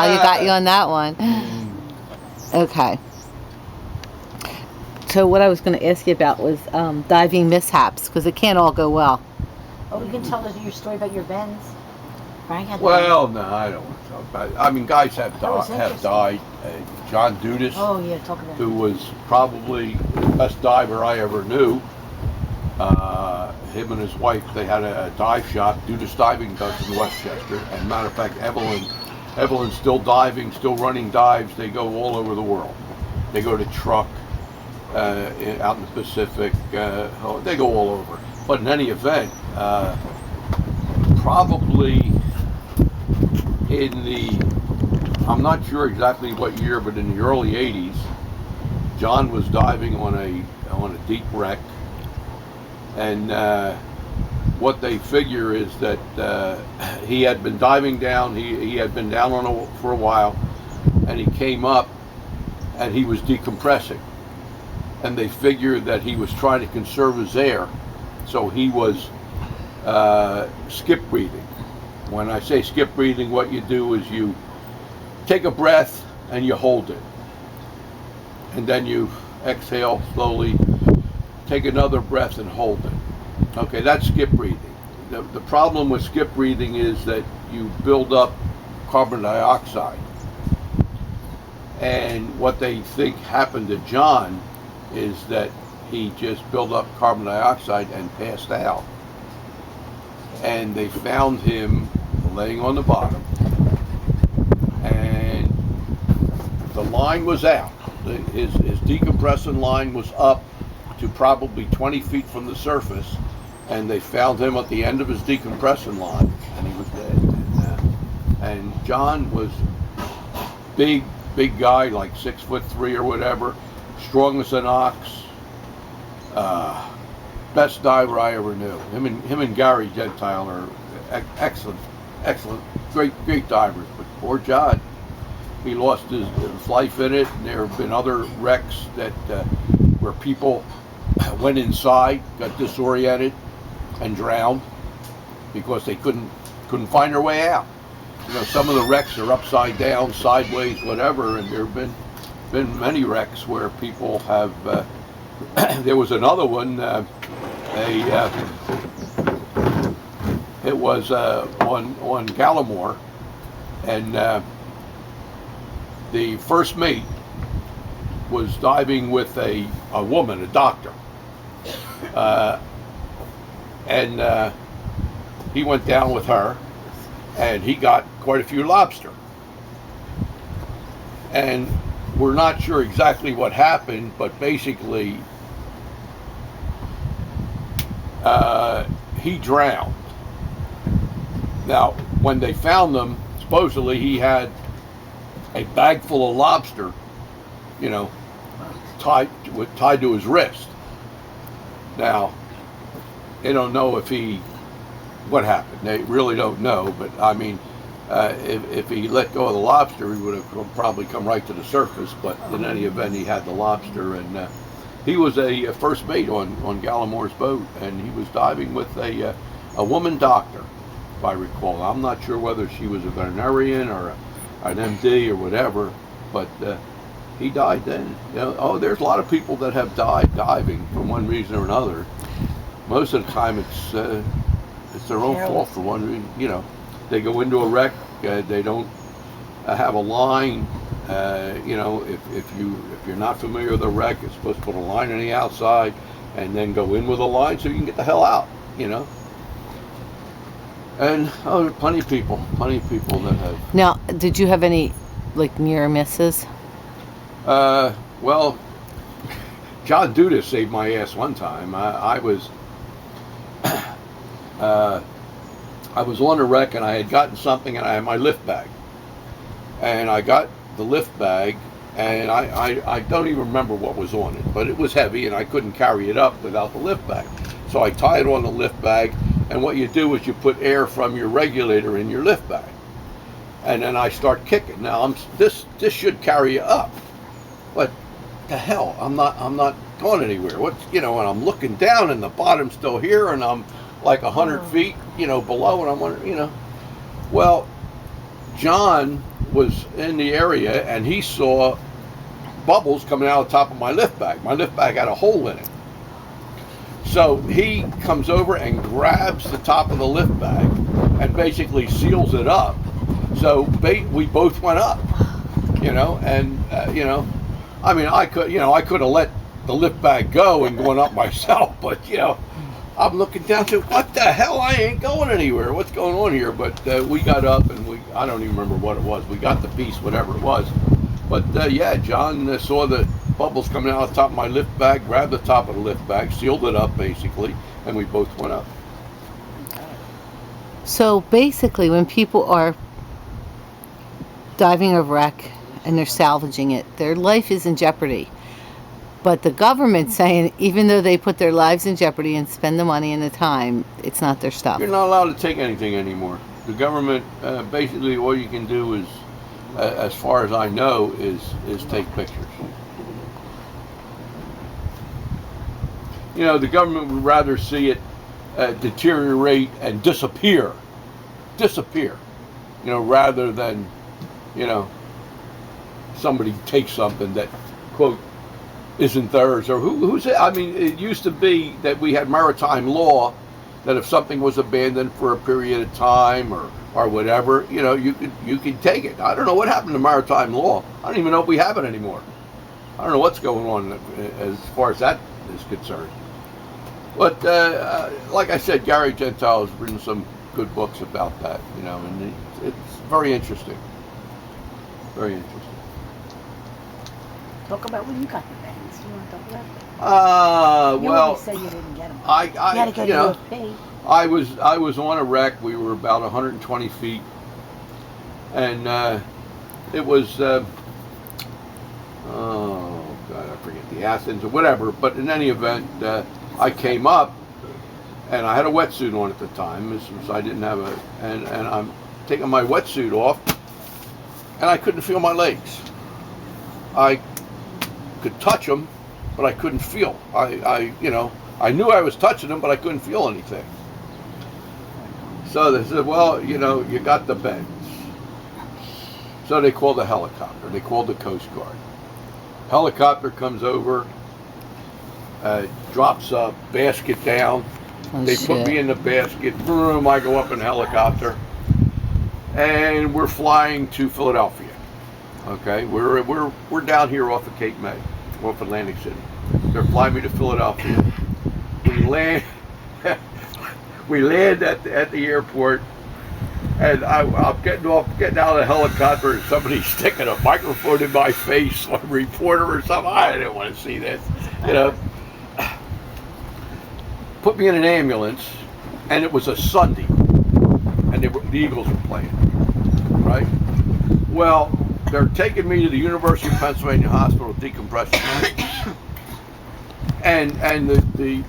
You got you on that one. Okay. So what I was going to ask you about was diving mishaps, because it can't all go well. Oh, you can tell us your story about your bends. Frank had Well, no, I don't want to talk about it. I mean, guys have died. John Dudas, talk about who was probably the best diver I ever knew. Him and his wife, they had a dive shop. Dudas Diving does in Westchester. And matter of fact, Evelyn's still diving, still running dives. They go all over the world. They go to Truck out in the Pacific. They go all over. But in any event, probably I'm not sure exactly what year, but in the early 80s, John was diving on a deep wreck. And what they figure is that he had been diving down. He had been down for a while, and he came up, and he was decompressing. And they figured that he was trying to conserve his air, so he was skip breathing. When I say skip breathing, what you do is you take a breath and you hold it, and then you exhale slowly. Take another breath and hold it. Okay, that's skip breathing. The problem with skip breathing is that you build up carbon dioxide. And what they think happened to John is that he just built up carbon dioxide and passed out. And they found him laying on the bottom. And the line was out. His decompressing line was up to probably 20 feet from the surface, and they found him at the end of his decompression line, and he was dead. And John was big guy, like 6'3" or whatever, strong as an ox, best diver I ever knew. Him and Gary Gentile are excellent, great divers. But poor John, he lost his life in it. And there have been other wrecks that where people went inside, got disoriented, and drowned because they couldn't find their way out. You know, some of the wrecks are upside down, sideways, whatever, and there have been many wrecks where people have. There was another one. It was on Gallimore, and the first mate was diving with a woman, a doctor. And he went down with her, and he got quite a few lobster. And we're not sure exactly what happened, but basically he drowned. Now, when they found him, supposedly he had a bag full of lobster, you know, tied to his wrist. Now, they don't know what happened. They really don't know, but I mean, if he let go of the lobster, he would have probably come right to the surface, but in any event, he had the lobster, and he was a first mate on Gallimore's boat, and he was diving with a woman doctor, if I recall. I'm not sure whether she was a veterinarian or an MD or whatever, but he died then. You know, there's a lot of people that have died diving for one reason or another. Most of the time, it's their own fault for one reason. You know, they go into a wreck, they don't have a line. You know, if you're not familiar with a wreck, you're supposed to put a line on the outside and then go in with a line so you can get the hell out. You know. And there are plenty of people that have. Now, did you have any like near misses? Well, John Dudas saved my ass one time. I was on a wreck, and I had gotten something, and I had my lift bag. And I got the lift bag, and I don't even remember what was on it, but it was heavy, and I couldn't carry it up without the lift bag. So I tied it on the lift bag, and what you do is you put air from your regulator in your lift bag. And then I start kicking. Now, this should carry you up. But the hell, I'm not going anywhere. And I'm looking down, and the bottom's still here, and I'm like 100 feet, below, and I'm wondering, Well, John was in the area, and he saw bubbles coming out of the top of my lift bag. My lift bag had a hole in it. So he comes over and grabs the top of the lift bag and basically seals it up. So we both went up, and I mean, I could have let the lift bag go and gone up myself, but I'm looking down to what the hell? I ain't going anywhere. What's going on here? But we got up, and I don't even remember what it was. We got the piece, whatever it was. But yeah, John saw the bubbles coming out of the top of my lift bag, grabbed the top of the lift bag, sealed it up basically, and we both went up. So basically, when people are diving a wreck and they're salvaging it, their life is in jeopardy. But the government's saying, even though they put their lives in jeopardy and spend the money and the time, it's not their stuff. You're not allowed to take anything anymore. The government, basically all you can do is, as far as I know, is take pictures. The government would rather see it deteriorate and disappear, rather than, somebody take something that, quote, isn't theirs, or who's it? I mean, it used to be that we had maritime law that if something was abandoned for a period of time or whatever, you could take it. I don't know what happened to maritime law. I don't even know if we have it anymore. I don't know what's going on as far as that is concerned. But like I said, Gary Gentile has written some good books about that, and it's very interesting. Very interesting. Talk about when you got the bands. You want to talk about that? You always said you didn't get them. You had to go to UFP. I was on a wreck. We were about 120 feet, and it was oh God, I forget the Athens or whatever. But in any event, I came up, and I had a wetsuit on at the time. So I didn't have and I'm taking my wetsuit off, and I couldn't feel my legs. I could touch them, but I couldn't feel. I knew I was touching them, but I couldn't feel anything. So they said, well, you got the bends. So they called a helicopter. They called the Coast Guard. Helicopter comes over, drops a basket down. They put me in the basket. Boom, I go up in a helicopter, and we're flying to Philadelphia. Okay, we're down here off of Cape May, off Atlantic City. They're flying me to Philadelphia. We land at the airport, and I'm getting out of the helicopter, and somebody's sticking a microphone in my face, some reporter or something. I didn't want to see this, Put me in an ambulance, and it was a Sunday, and the Eagles were playing, right? Well, they're taking me to the University of Pennsylvania Hospital decompression, and the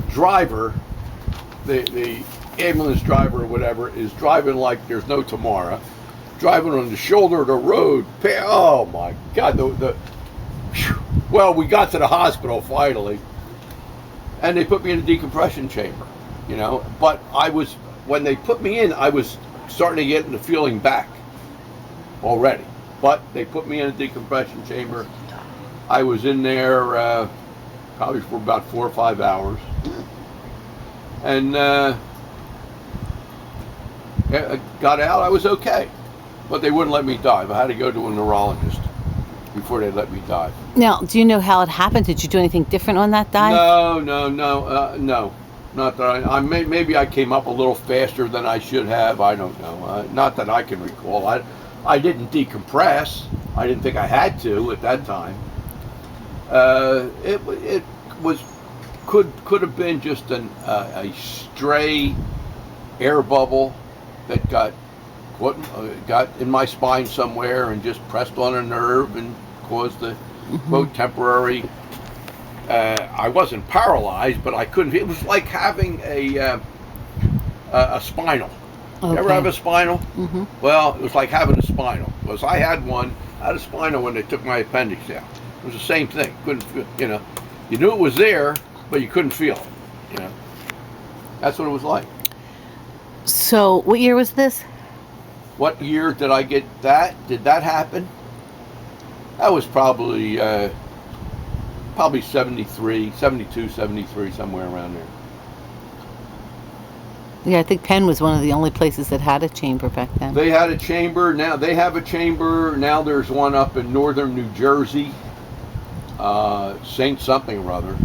driver, the ambulance driver or whatever, is driving like there's no tomorrow, driving on the shoulder of the road. Oh my God! Well, we got to the hospital finally, and they put me in a decompression chamber, But when they put me in, I was starting to get the feeling back already. But they put me in a decompression chamber. I was in there probably for about 4 or 5 hours. And got out. I was okay. But they wouldn't let me dive. I had to go to a neurologist before they let me dive. Now, do you know how it happened? Did you do anything different on that dive? No. Not that I maybe I came up a little faster than I should have. I don't know. Not that I can recall. I didn't decompress. I didn't think I had to at that time. It was could have been just a stray air bubble that got in my spine somewhere and just pressed on a nerve and caused the quote temporary. I wasn't paralyzed, but I couldn't. It was like having a spinal. Okay. You ever have a spinal? Mm-hmm. Well, it was like having a spinal. Because I had a spinal when they took my appendix out. It was the same thing. Couldn't feel, you knew it was there, but you couldn't feel it. That's what it was like. So, what year was this? What year did I get that? Did that happen? That was probably 73, 72, 73, somewhere around there. Yeah, I think Penn was one of the only places that had a chamber back then. They had a chamber. Now they have a chamber. Now there's one up in northern New Jersey. Saint something or other.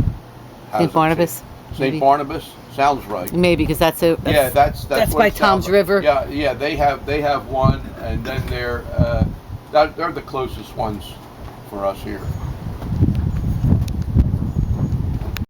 St. Barnabas. St. Barnabas sounds right. Maybe because that's that's by Tom's River. Yeah. They have one, and then they're the closest ones for us here.